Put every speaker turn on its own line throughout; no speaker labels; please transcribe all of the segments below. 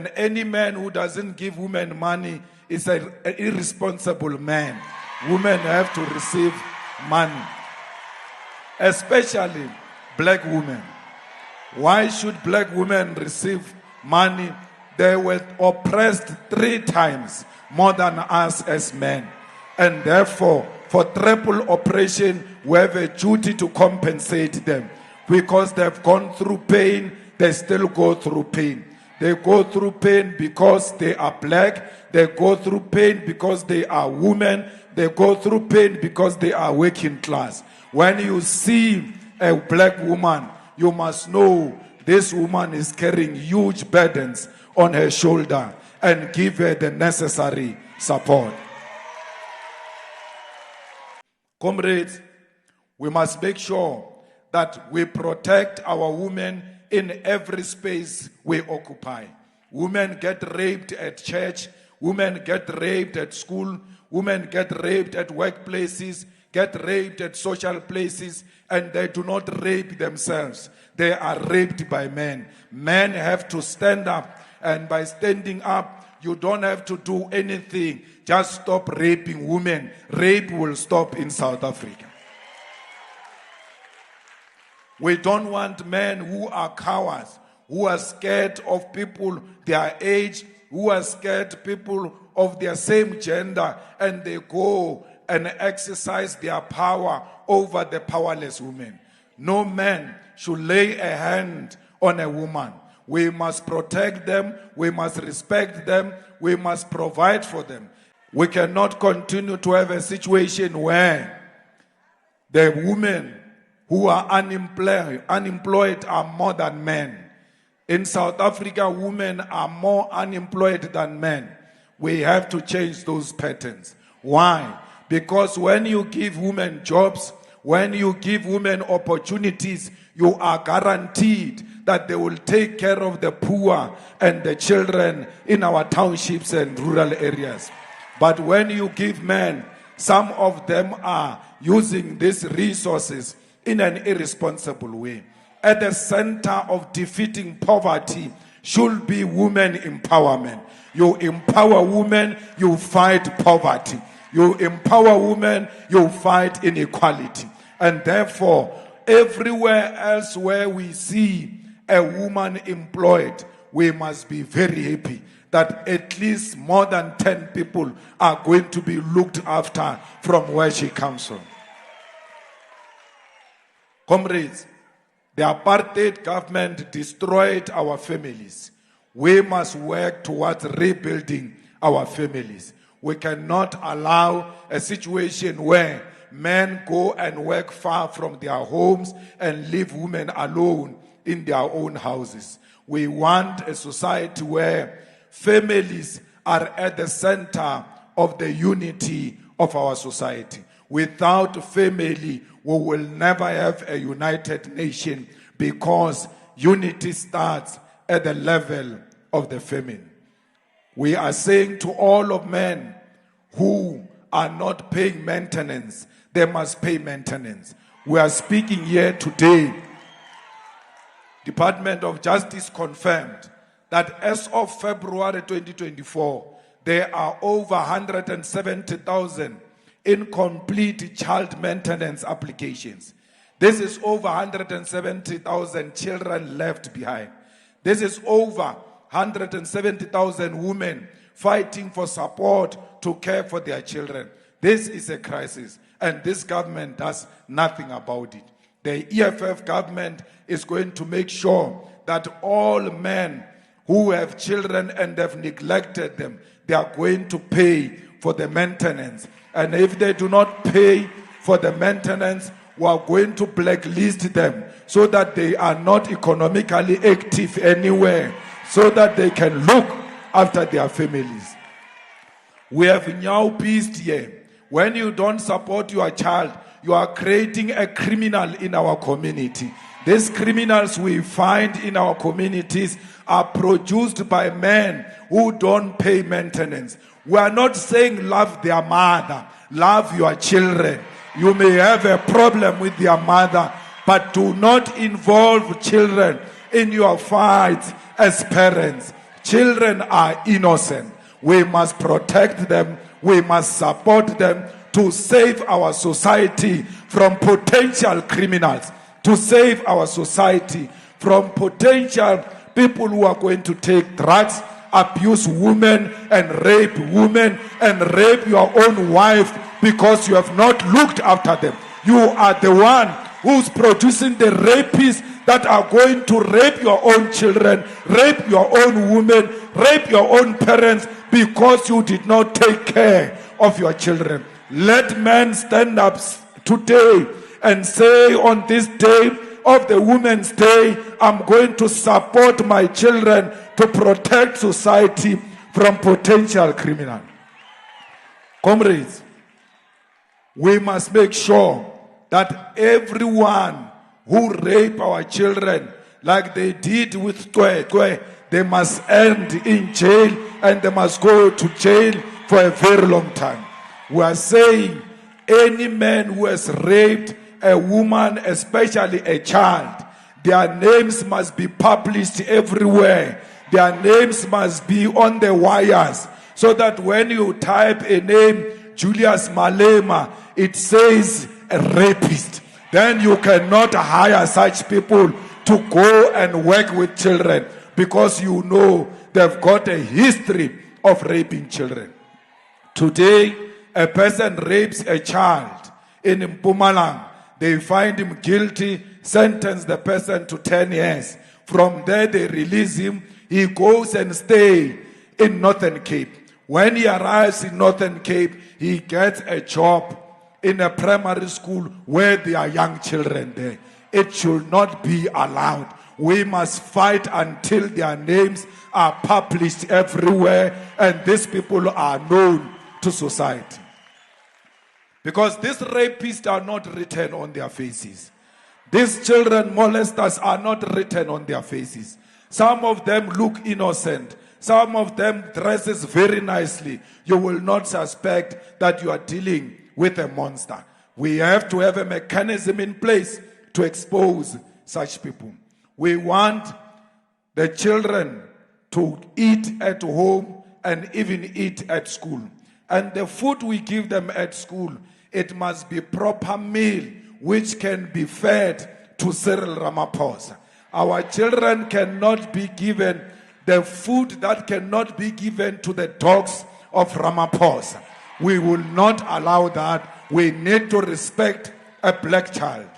And any man who doesn't give women money is an irresponsible man. Women have to receive money, especially black women. Why should black women receive money? They were oppressed 3 times more than us as men. And therefore, for triple oppression, we have a duty to compensate them. Because they've gone through pain, they still go through pain. They go through pain because they are black. They go through pain because they are women. They go through pain because they are working class. When you see a black woman, you must know this woman is carrying huge burdens on her shoulder, and give her the necessary support. Comrades, we must make sure that we protect our women in every space we occupy. Women get raped at church, women get raped at school, women get raped at workplaces, get raped at social places, and they do not rape themselves. They are raped by men. Men have to stand up, and by standing up, you don't have to do anything. Just stop raping women. Rape will stop in South Africa. We don't want men who are cowards, who are scared of people their age, who are scared people of their same gender, and they go and exercise their power over the powerless women. No man should lay a hand on a woman. We must protect them, we must respect them, we must provide for them. We cannot continue to have a situation where the women who are unemployed are more than men. In South Africa, women are more unemployed than men. We have to change those patterns. Why? Because when you give women jobs, when you give women opportunities, you are guaranteed that they will take care of the poor and the children in our townships and rural areas. But when you give men, some of them are using these resources in an irresponsible way. At the center of defeating poverty should be women empowerment. You empower women, you fight poverty. You empower women, you fight inequality. And therefore, everywhere else where we see a woman employed, we must be very happy that at least more than 10 people are going to be looked after from where she comes from. Comrades, the apartheid government destroyed our families. We must work towards rebuilding our families. We cannot allow a situation where men go and work far from their homes and leave women alone in their own houses. We want a society where families are at the center of the unity of our society. Without family, we will never have a united nation, because unity starts at the level of the family. We are saying to all of men who are not paying maintenance, they must pay maintenance. We are speaking here today. Department of Justice confirmed that as of February 2024, there are over 170,000 incomplete child maintenance applications. This is over 170,000 children left behind. This is over 170,000 women fighting for support to care for their children. This is a crisis, and this government does nothing about it. The EFF government is going to make sure that all men who have children and have neglected them, they are going to pay for the maintenance. And if they do not pay for the maintenance, we are going to blacklist them so that they are not economically active anywhere, so that they can look after their families. We have now peace here. When you don't support your child, you are creating a criminal in our community. These criminals we find in our communities are produced by men who don't pay maintenance. We are not saying love their mother, love your children. You may have a problem with their mother, but do not involve children in your fights as parents. Children are innocent. We must protect them. We must support them to save our society from potential criminals, to save our society from potential people who are going to take drugs, abuse women, and rape your own wife because you have not looked after them. You are the one who's producing the rapists that are going to rape your own children, rape your own women, rape your own parents because you did not take care of your children. Let men stand up today and say, on this day of the Women's Day, I'm going to support my children to protect society from potential criminals. Comrades, we must make sure that everyone who rape our children, like they did with Twe, they must end in jail, and they must go to jail for a very long time. We are saying any man who has raped a woman, especially a child, their names must be published everywhere. Their names must be on the wires, so that when you type a name, Julius Malema, it says a rapist. Then you cannot hire such people to go and work with children, because you know they've got a history of raping children. Today, a person rapes a child in Mpumalanga. They find him guilty, sentence the person to 10 years. From there, they release him. He goes and stays in Northern Cape. When he arrives in Northern Cape, he gets a job in a primary school where there are young children there. It should not be allowed. We must fight until their names are published everywhere and these people are known to society. Because these rapists are not written on their faces. These children molesters are not written on their faces. Some of them look innocent. Some of them dresses very nicely. You will not suspect that you are dealing with a monster. We have to have a mechanism in place to expose such people. We want the children to eat at home and even eat at school. And the food we give them at school, it must be proper meal which can be fed to Cyril Ramaphosa. Our children cannot be given the food that cannot be given to the dogs of Ramaphosa. We will not allow that. We need to respect a black child.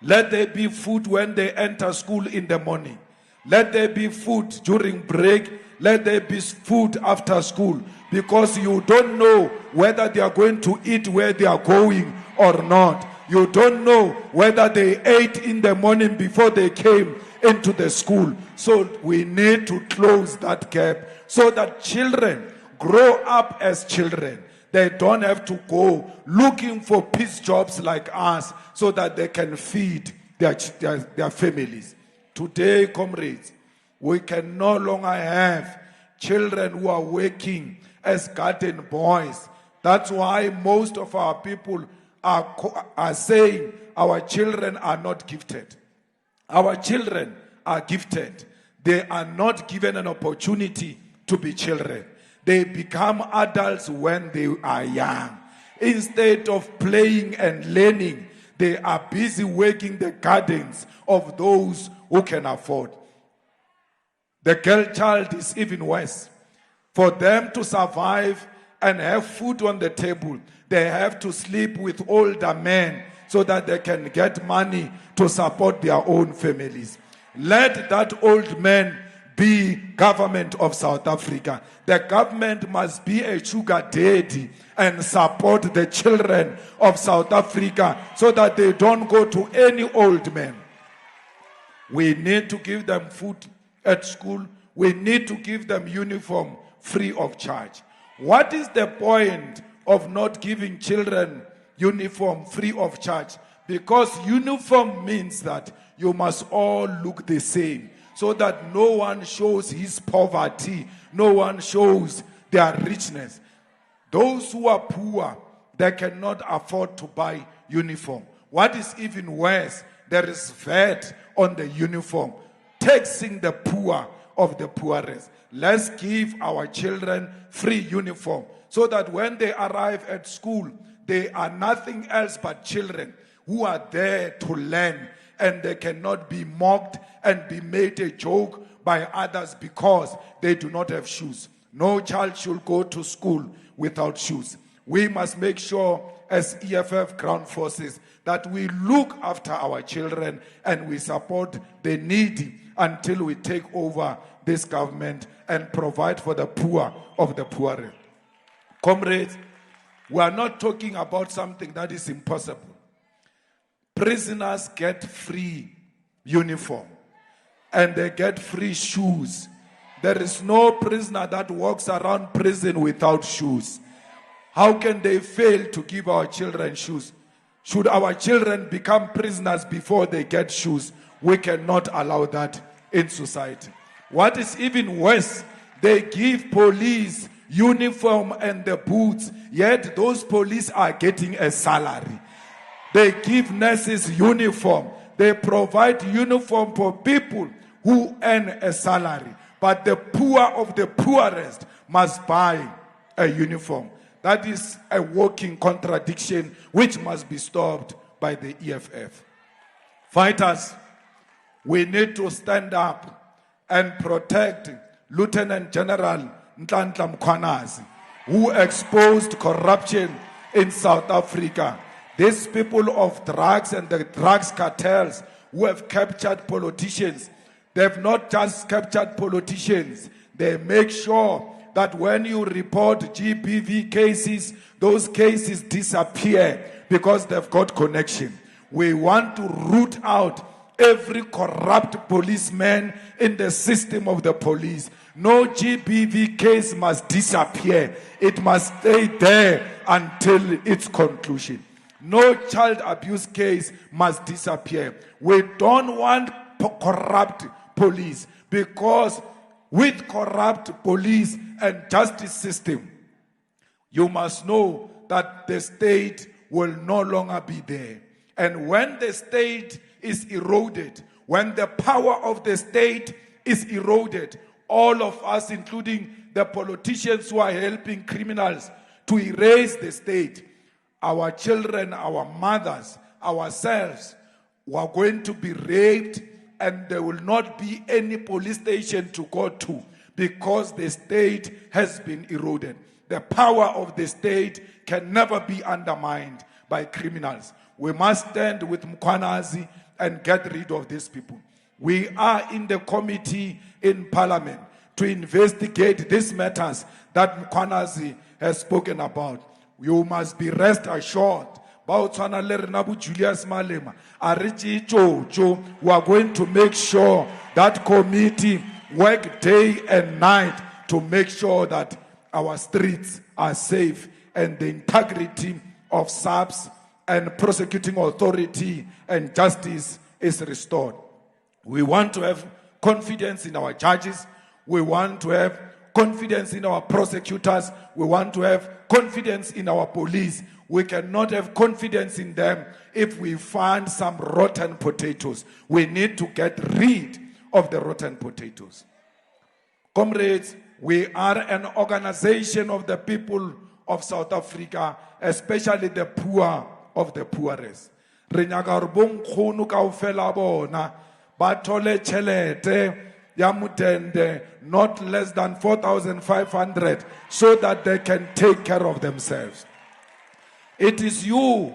Let there be food when they enter school in the morning. Let there be food during break. Let there be food after school. Because you don't know whether they are going to eat where they are going or not. You don't know whether they ate in the morning before they came into the school. So we need to close that gap so that children grow up as children. They don't have to go looking for piece jobs like us so that they can feed their families. Today, comrades, we can no longer have children who are working as garden boys. That's why most of our people are saying our children are not gifted. Our children are gifted. They are not given an opportunity to be children. They become adults when they are young. Instead of playing and learning, they are busy working the gardens of those who can afford. The girl child is even worse. For them to survive and have food on the table, they have to sleep with older men so that they can get money to support their own families. Let that old man be government of South Africa. The government must be a sugar daddy and support the children of South Africa so that they don't go to any old man. We need to give them food at school. We need to give them uniform free of charge. What is the point of not giving children uniform free of charge? Because uniform means that you must all look the same, so that no one shows his poverty, no one shows their richness. Those who are poor, they cannot afford to buy uniform. What is even worse, there is VAT on the uniform, taxing the poor of the poorest. Let's give our children free uniform so that when they arrive at school, they are nothing else but children who are there to learn, and they cannot be mocked and be made a joke by others because they do not have shoes. No child should go to school without shoes. We must make sure as EFF Ground Forces that we look after our children and we support the needy until we take over this government and provide for the poor of the poorest. Comrades, we are not talking about something that is impossible. Prisoners get free uniform and they get free shoes. There is no prisoner that walks around prison without shoes. How can they fail to give our children shoes? Should our children become prisoners before they get shoes? We cannot allow that in society. What is even worse, they give police uniform and the boots, yet those police are getting a salary. They give nurses uniform. They provide uniform for people who earn a salary. But the poor of the poorest must buy a uniform. That is a walking contradiction which must be stopped by the EFF. Fighters, we need to stand up and protect Lieutenant General Nhlanhla Mkhwanazi, who exposed corruption in South Africa. These people of drugs and the drugs cartels who have captured politicians, they have not just captured politicians, they make sure that when you report GBV cases, those cases disappear because they've got connection. We want to root out every corrupt policeman in the system of the police. No GBV case must disappear. It must stay there until its conclusion. No child abuse case must disappear. We don't want corrupt police, because with corrupt police and justice system, you must know that the state will no longer be there. And when the state is eroded, when the power of the state is eroded, all of us, including the politicians who are helping criminals to erase the state, our children, our mothers, ourselves, we are going to be raped, and there will not be any police station to go to because the state has been eroded. The power of the state can never be undermined by criminals. We must stand with Mkhwanazi and get rid of these people. We are in the committee in Parliament to investigate these matters that Mkhwanazi has spoken about. You must be rest assured. JULIUS Malema, we are going to make sure that committee work day and night to make sure that our streets are safe and the integrity of SAPS and prosecuting authority and justice is restored. We want to have confidence in our judges. We want to have confidence in our prosecutors. We want to have confidence in our police. We cannot have confidence in them if we find some rotten potatoes. We need to get rid of the rotten potatoes. Comrades, we are an organization of the people of South Africa, especially the poor of the poorest. Re nyaka hore bo nkgono kaofela bona ba thole tšhelete ya mudende not less than 4,500 so that they can take care of themselves. It is you,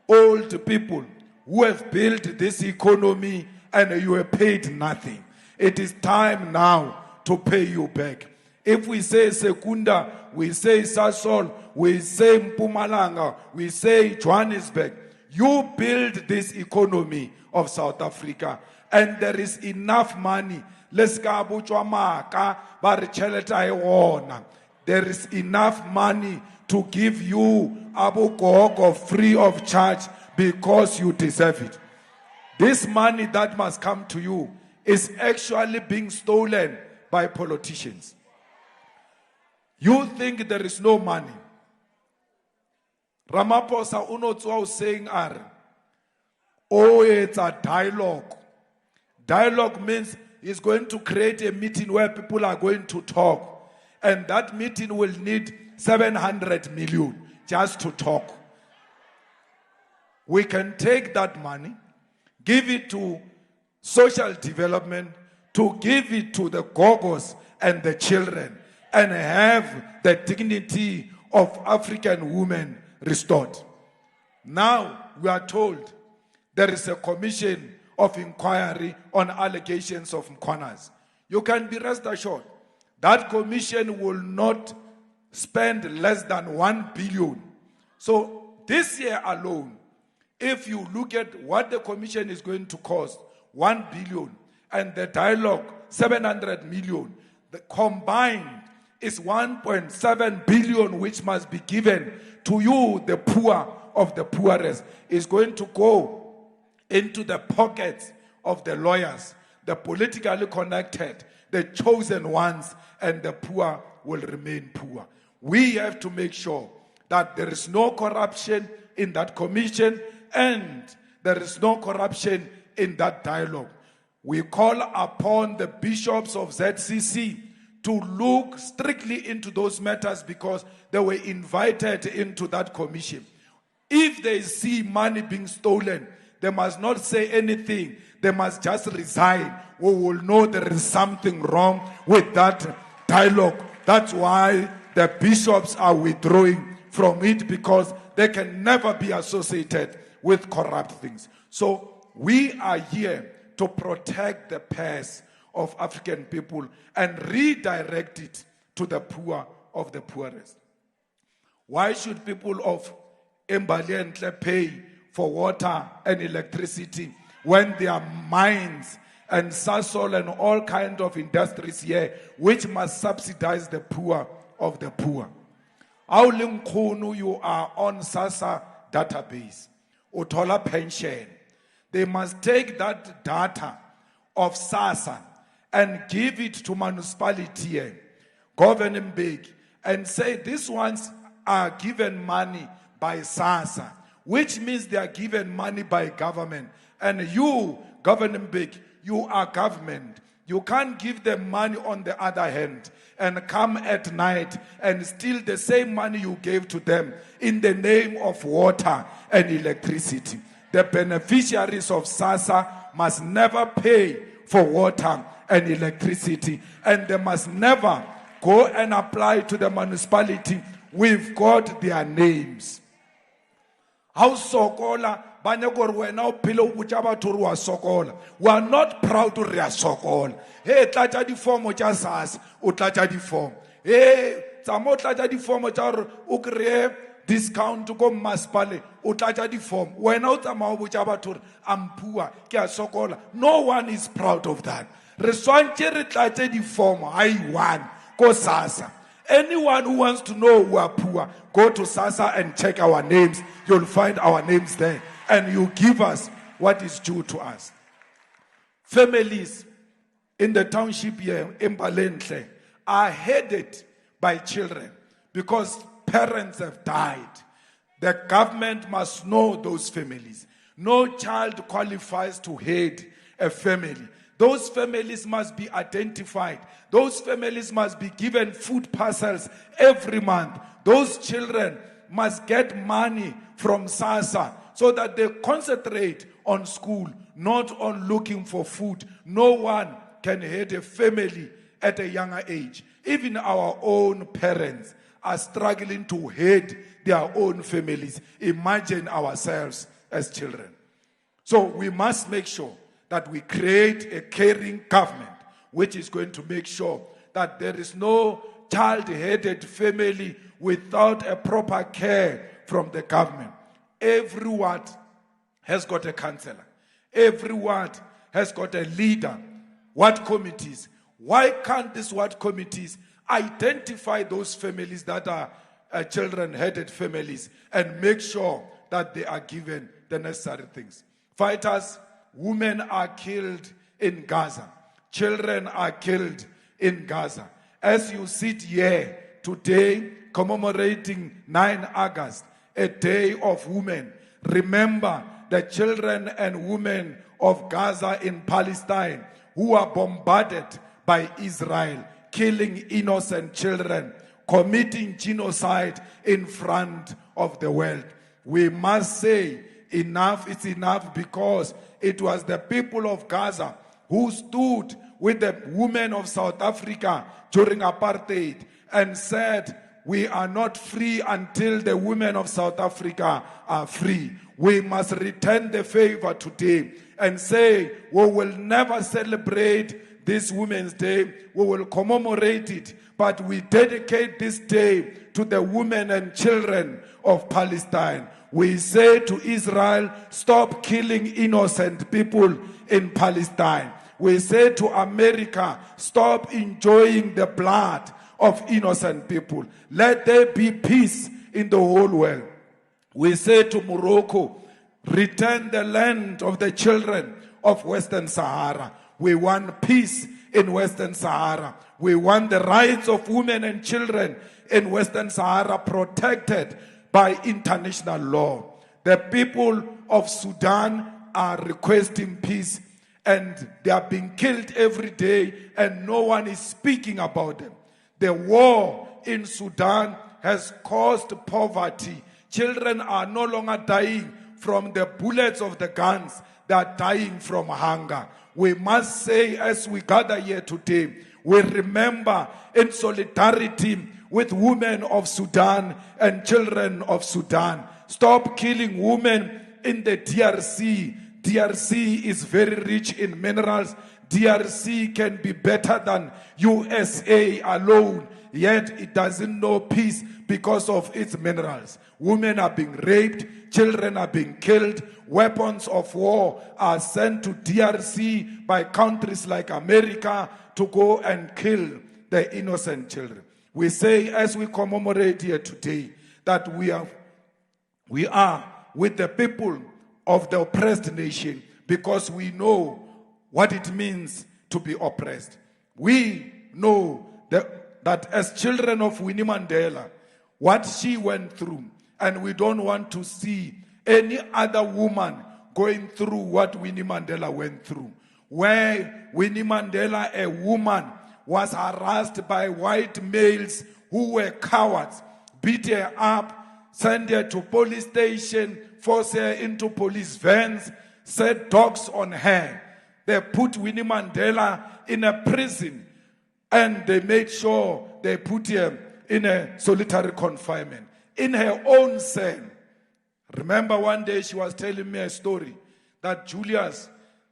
old people, who have built this economy and you have paid nothing. It is time now to pay you back. If we say Secunda, we say Sasol, we say Mpumalanga, we say Johannesburg, you build this economy of South Africa, and there is enough money. There is enough money to give you Abu Gogo free of charge because you deserve it. This money that must come to you is actually being stolen by politicians. You think there is no money. Ramaphosa unotswa saying oh, it's a dialogue. Dialogue means is going to create a meeting where people are going to talk. And that meeting will need 700 million just to talk. We can take that money, give it to social development, to give it to the gogos and the children, and have the dignity of African women restored. Now we are told there is a commission of inquiry on allegations of corners. You can be rest assured that commission will not spend less than 1 billion. So this year alone, if you look at what the commission is going to cost, 1 billion, and the dialogue, 700 million, the combined is 1.7 billion, which must be given to you, the poor of the poorest, is going to go into the pockets of the lawyers, the politically connected, the chosen ones, and the poor will remain poor. We have to make sure that there is no corruption in that commission and there is no corruption in that dialogue. We call upon the bishops of ZCC to look strictly into those matters because they were invited into that commission. If they see money being stolen, they must not say anything. They must just resign. We will know there is something wrong with that dialogue. That's why the bishops are withdrawing from it, because they can never be associated with corrupt things. So we are here to protect the purse of African people and redirect it to the poor of the poorest. Why should people of Mbalientle pay for water and electricity when there are mines and Sasol and all kinds of industries here which must subsidize the poor of the poor? Aulinkunu, you are on SASSA database. Utola pension. They must take that data of SASSA and give it to municipality, governing big, and say these ones are given money by SASSA, which means they are given money by government. And you, governing big, you are government. You can't give them money on the other hand and come at night and steal the same money you gave to them in the name of water and electricity. The beneficiaries of SASSA must never pay for water and electricity, and they must never go and apply to the municipality. We've got their names. How sokola banyakor wena o phelo botsa batho re wa sokola. We are not proud to re a sokola. Hey, tlatsa di form tsa SASSA, o tlatsa di form. Hey, tsamo tlatsa di form tsa re o kreye discount go masipale, o tlatsa di form. Wena o tsamao botsa batho re I'm poor, ke a sokola. No one is proud of that. Re swantse re tlatse di form, I one go SASSA. Anyone who wants to know we are poor, go to SASSA and check our names. You'll find our names there. And you give us what is due to us. Families in the township here, in Mbalientle, are headed by children because parents have died. The government must know those families. No child qualifies to head a family. Those families must be identified. Those families must be given food parcels every month. Those children must get money from SASSA so that they concentrate on school, not on looking for food. No one can head a family at a younger age. Even our own parents are struggling to head their own families. Imagine ourselves as children. So we must make sure that we create a caring government which is going to make sure that there is no child-headed family without a proper care from the government. Every ward has got a councillor. Every ward has got a leader. Ward committees. Why can't these ward committees identify those families that are children-headed families and make sure that they are given the necessary things? Fighters, women are killed in Gaza. Children are killed in Gaza. As you sit here today commemorating 9 August, a day of women, remember the children and women of Gaza in Palestine who are bombarded by Israel, killing innocent children, committing genocide in front of the world. We must say enough is enough, because it was the people of Gaza who stood with the women of South Africa during apartheid and said, we are not free until the women of South Africa are free. We must return the favor today and say, we will never celebrate this Women's Day. We will commemorate it, but we dedicate this day to the women and children of Palestine. We say to Israel, stop killing innocent people in Palestine. We say to America, stop enjoying the blood of innocent people. Let there be peace in the whole world. We say to Morocco, return the land of the children of Western Sahara. We want peace in Western Sahara. We want the rights of women and children in Western Sahara protected by international law. The people of Sudan are requesting peace, and they are being killed every day, and no one is speaking about them. The war in Sudan has caused poverty. Children are no longer dying from the bullets of the guns. They are dying from hunger. We must say, as we gather here today, we remember in solidarity with women of Sudan and children of Sudan. Stop killing women in the DRC. DRC is very rich in minerals. DRC can be better than USA alone, yet it doesn't know peace because of its minerals. Women are being raped, children are being killed, weapons of war are sent to DRC by countries like America to go and kill the innocent children. We say, as we commemorate here today, that we are with the people of the oppressed nation, because we know what it means to be oppressed. We know that as children of Winnie Mandela, what she went through, and we don't want to see any other woman going through what Winnie Mandela went through. Where Winnie Mandela, a woman, was harassed by white males who were cowards, beat her up, sent her to police station, forced her into police vans, set dogs on her. They put Winnie Mandela in a prison, and they made sure they put her in a solitary confinement in her own cell. Remember, one day she was telling me a story that, Julius,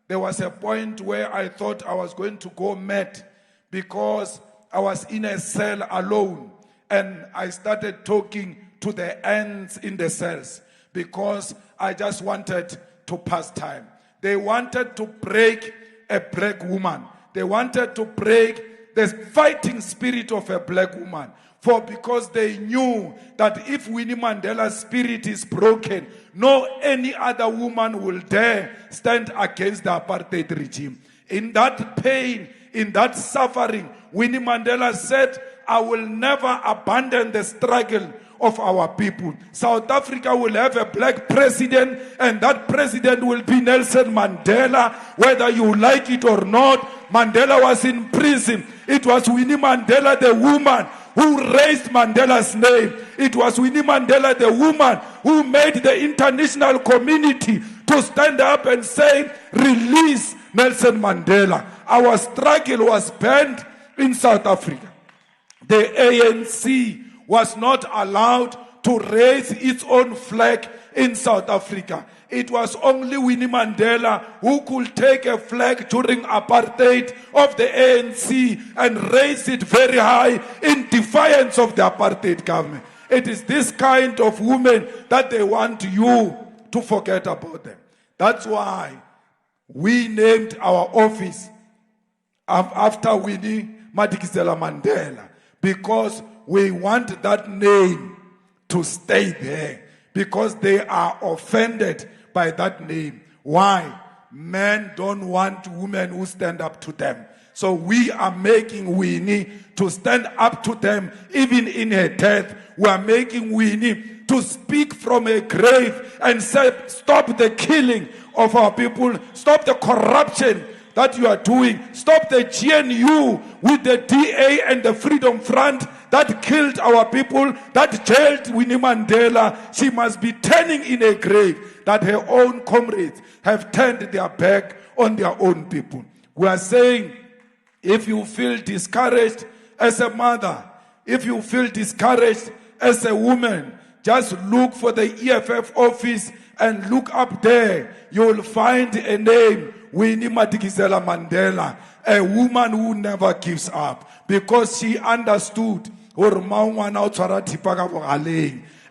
there was a point where I thought I was going to go mad because I was in a cell alone, and I started talking to the ants in the cells because I just wanted to pass time. They wanted to break a black woman. They wanted to break the fighting spirit of a black woman. Because they knew that if Winnie Mandela's spirit is broken, no any other woman will dare stand against the apartheid regime. In that pain, in that suffering, Winnie Mandela said, I will never abandon the struggle of our people. South Africa will have a black president, and that president will be Nelson Mandela, whether you like it or not. Mandela was in prison. It was Winnie Mandela, the woman, who raised Mandela's name. It was Winnie Mandela, the woman, who made the international community to stand up and say, release Nelson Mandela. Our struggle was banned in South Africa. The ANC was not allowed to raise its own flag in South Africa. It was only Winnie Mandela who could take a flag during apartheid of the ANC and raise it very high in defiance of the apartheid government. It is this kind of women that they want you to forget about them. That's why we named our office after Winnie Madikizela Mandela, because we want that name to stay there, because they are offended by that name. Why? Men don't want women who stand up to them. So we are making Winnie to stand up to them even in her death. We are making Winnie to speak from her grave and say, stop the killing of our people, stop the corruption that you are doing. Stop the GNU with the DA and the Freedom Front that killed our people, that jailed Winnie Mandela. She must be turning in a grave that her own comrades have turned their back on their own people. We are saying, if you feel discouraged as a mother, if you feel discouraged as a woman, just look for the EFF office and look up there. You will find a name, Winnie Madikizela Mandela, a woman who never gives up, because she understood.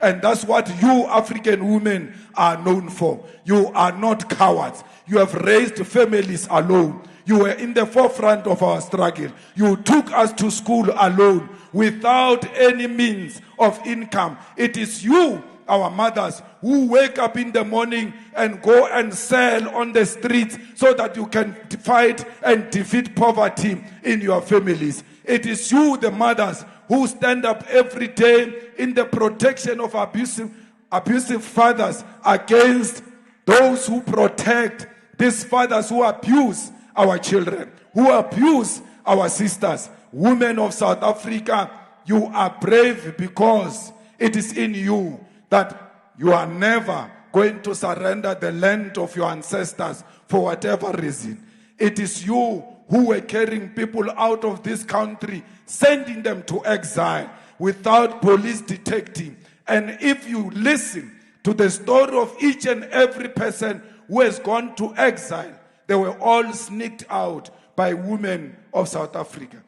And that's what you African women are known for. You are not cowards. You have raised families alone. You were in the forefront of our struggle. You took us to school alone without any means of income. It is you, our mothers, who wake up in the morning and go and sell on the streets so that you can fight and defeat poverty in your families. It is you, the mothers, who stand up every day in the protection of abusive fathers against those who protect these fathers who abuse our children, who abuse our sisters. Women of South Africa, you are brave because it is in you that you are never going to surrender the land of your ancestors for whatever reason. It is you who were carrying people out of this country, sending them to exile without police detecting. And if you listen to the story of each and every person who has gone to exile, they were all sneaked out by women of South Africa.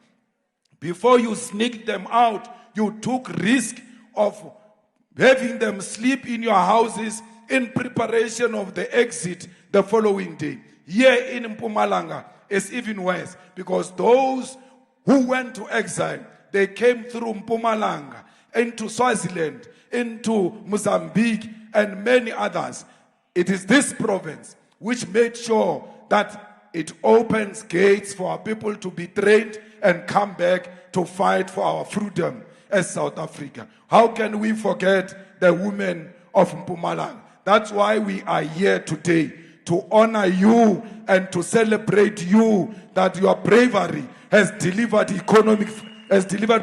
Before you sneaked them out, you took risk of having them sleep in your houses in preparation of the exit the following day. Here in Mpumalanga, it's even worse, because those who went to exile, they came through Mpumalanga, into Swaziland, into Mozambique, and many others. It is this province which made sure that it opens gates for our people to be trained and come back to fight for our freedom as South Africa. How can we forget the women of Mpumalanga? That's why we are here today, to honor you and to celebrate you, that your bravery has delivered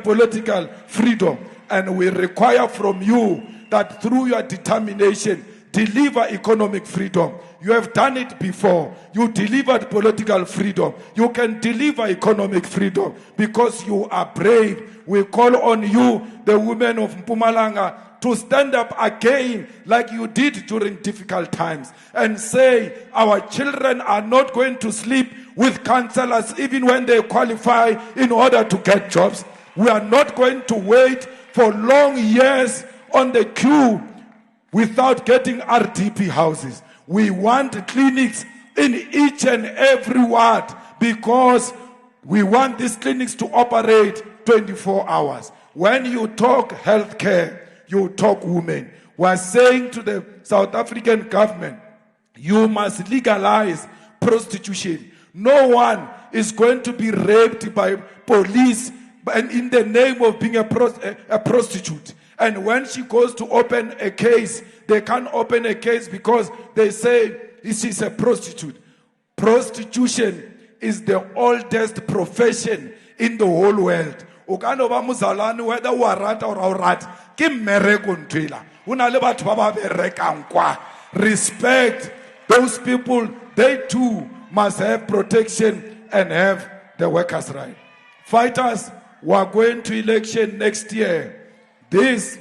political freedom. And we require from you that through your determination, deliver economic freedom. You have done it before. You delivered political freedom. You can deliver economic freedom because you are brave. We call on you, the women of Mpumalanga, to stand up again like you did during difficult times and say, our children are not going to sleep with counselors even when they qualify in order to get jobs. We are not going to wait for long years on the queue without getting RDP houses. We want clinics in each and every ward because we want these clinics to operate 24 hours. When you talk healthcare, you talk women. We are saying to the South African government, you must legalize prostitution. No one is going to be raped by police and in the name of being a prostitute. And when she goes to open a case, they can't open a case because they say she's a prostitute. Prostitution is the oldest profession in the whole world. Whether you are or respect those people. They too must have protection and have the workers' right. Fighters who are going to election next year, this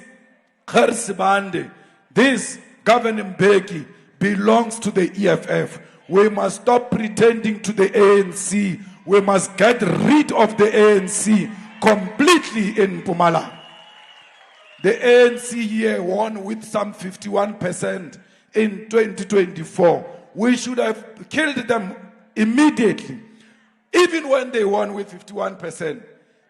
Kharsibande, this governing Beki belongs to the EFF. We must stop pretending to the ANC. We must get rid of the ANC completely in Mpumalanga. The ANC here won with some 51% in 2024. We should have killed them immediately. Even when they won with 51%,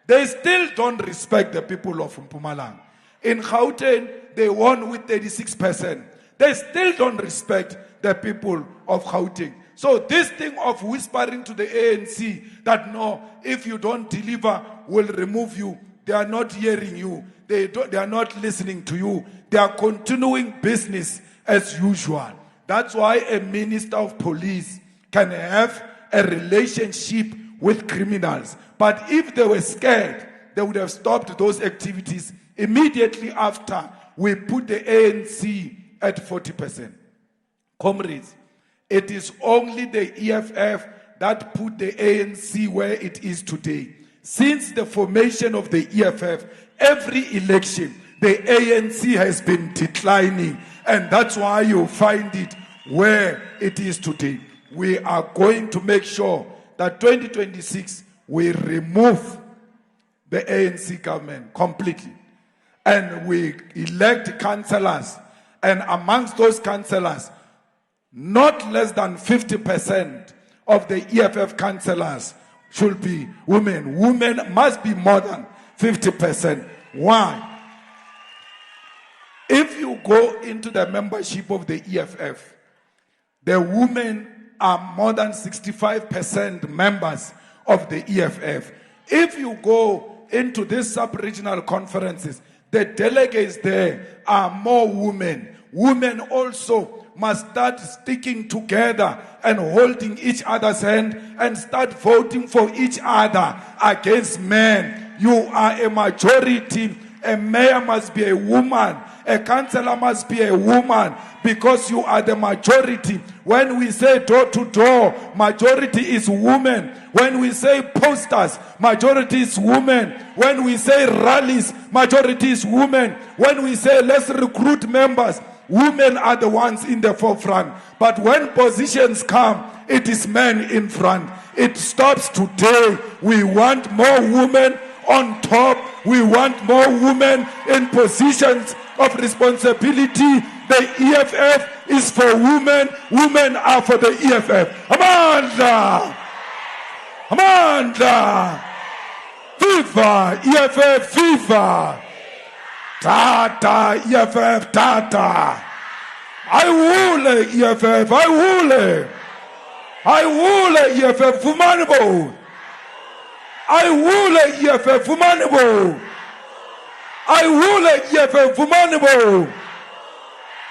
they still don't respect the people of Mpumalanga. In Gauteng, they won with 36%. They still don't respect the people of Gauteng. So this thing of whispering to the ANC that no, if you don't deliver, we'll remove you. They are not hearing you. They are not listening to you. They are continuing business as usual. That's why a minister of police can have a relationship with criminals. But if they were scared, they would have stopped those activities immediately after we put the ANC at 40%. Comrades, it is only the EFF that put the ANC where it is today. Since the formation of the EFF, every election, the ANC has been declining, and that's why you find it where it is today. We are going to make sure that 2026, we remove the ANC government completely, and we elect councillors, and amongst those councillors, not less than 50% of the EFF councillors should be women. Women must be more than 50%. Why? If you go into the membership of the EFF, the women are more than 65% members of the EFF. If you go into these sub-regional conferences, the delegates there are more women. Women also must start sticking together and holding each other's hand and start voting for each other against men. You are a majority. A mayor must be a woman. A councillor must be a woman, because you are the majority. When we say door to door, majority is women. When we say posters, majority is women. When we say rallies, majority is women. When we say let's recruit members, women are the ones in the forefront. But when positions come, it is men in front. It stops today. We want more women on top. We want more women in positions of responsibility. The EFF is for women. Women are for the EFF. Amanda! Amanda! Viva! EFF, viva! Tata, EFF, tata! I wule EFF, I wule! I wule EFF, fumanabo! I wule EFF, fumanabo! I wule EFF, fumanabo!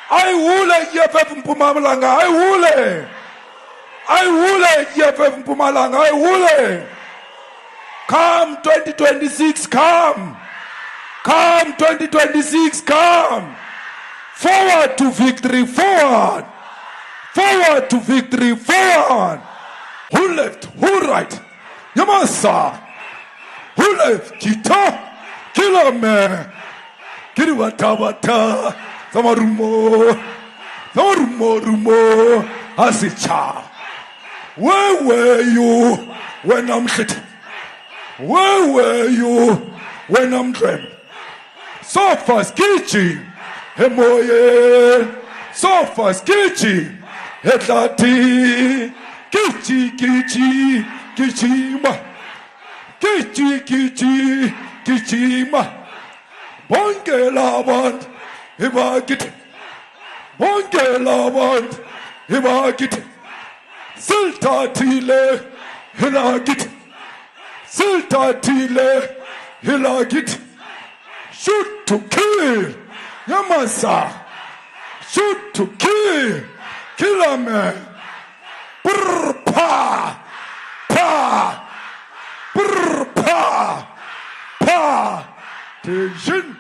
I wule EFF, Mpumalanga, I wule! I wule EFF, Mpumalanga, I wule! Come 2026, come! Come 2026, come! Forward to victory, forward! Forward to victory, forward! Who left, who right? Yamasa! Who left? Kita! Kilame! Kiriwata, Samarumo! Samarumo, Asicha! Where were you when I'm sitting? Where were you when I'm dreaming? So fast, Kichi, Hemoye, so fast, Kichi, Hetlati, Kichi, Kichi, Kichima, Kichi, Kichi, Kichima, Bonge Lavant, Hibakit, Bonge Lavant, Hibakit, Siltatile, Hilagit, Siltatile, Hilagit. Shoot to kill, Yamasa. Shoot to kill, kill a man. Brr pa, pa, brr pa, pa. Tension.